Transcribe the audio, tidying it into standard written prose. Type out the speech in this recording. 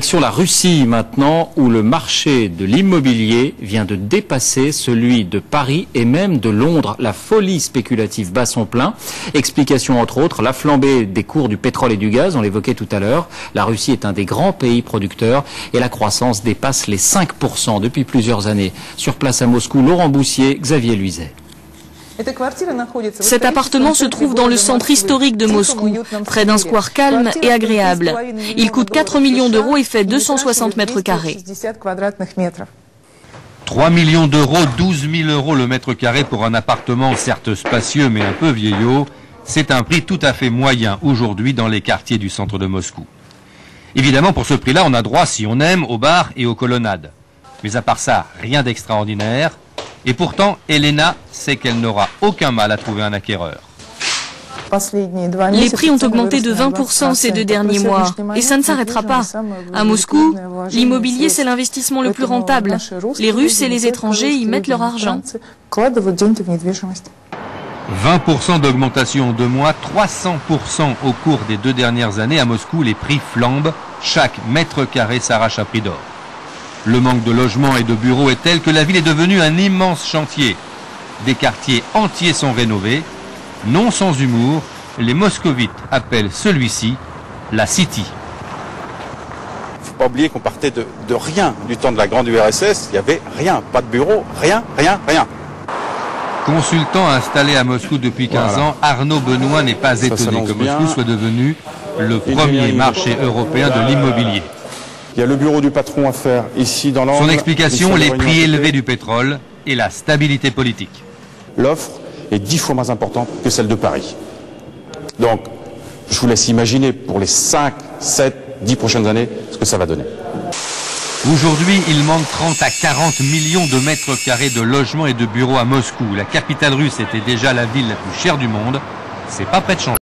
Direction la Russie maintenant, où le marché de l'immobilier vient de dépasser celui de Paris et même de Londres. La folie spéculative bat son plein. Explication entre autres, la flambée des cours du pétrole et du gaz, on l'évoquait tout à l'heure. La Russie est un des grands pays producteurs et la croissance dépasse les 5% depuis plusieurs années. Sur place à Moscou, Laurent Boussier, Xavier Luizet. Cet appartement se trouve dans le centre historique de Moscou, près d'un square calme et agréable. Il coûte 4 millions d'euros et fait 260 mètres carrés. 3 millions d'euros, 12 000 euros le mètre carré pour un appartement certes spacieux mais un peu vieillot. C'est un prix tout à fait moyen aujourd'hui dans les quartiers du centre de Moscou. Évidemment, pour ce prix-là, on a droit, si on aime, aux bars et aux colonnades. Mais à part ça, rien d'extraordinaire. Et pourtant, Elena sait qu'elle n'aura aucun mal à trouver un acquéreur. Les prix ont augmenté de 20% ces 2 derniers mois. Et ça ne s'arrêtera pas. À Moscou, l'immobilier, c'est l'investissement le plus rentable. Les Russes et les étrangers y mettent leur argent. 20% d'augmentation en 2 mois, 300% au cours des 2 dernières années. À Moscou, les prix flambent. Chaque mètre carré s'arrache à prix d'or. Le manque de logements et de bureaux est tel que la ville est devenue un immense chantier. Des quartiers entiers sont rénovés. Non sans humour, les moscovites appellent celui-ci la City. Il ne faut pas oublier qu'on partait de rien du temps de la grande URSS. Il n'y avait rien, pas de bureau, rien. Consultant installé à Moscou depuis 15 ans, Arnaud Benoît n'est pas étonné que Moscou soit devenu le premier marché européen de l'immobilier. Il y a le bureau du patron à faire ici dans l'angle. Son explication, les prix élevés du pétrole et la stabilité politique. L'offre est 10 fois moins importante que celle de Paris. Donc, je vous laisse imaginer pour les 5, 7, 10 prochaines années ce que ça va donner. Aujourd'hui, il manque 30 à 40 millions de mètres carrés de logements et de bureaux à Moscou. La capitale russe était déjà la ville la plus chère du monde. C'est pas près de changer.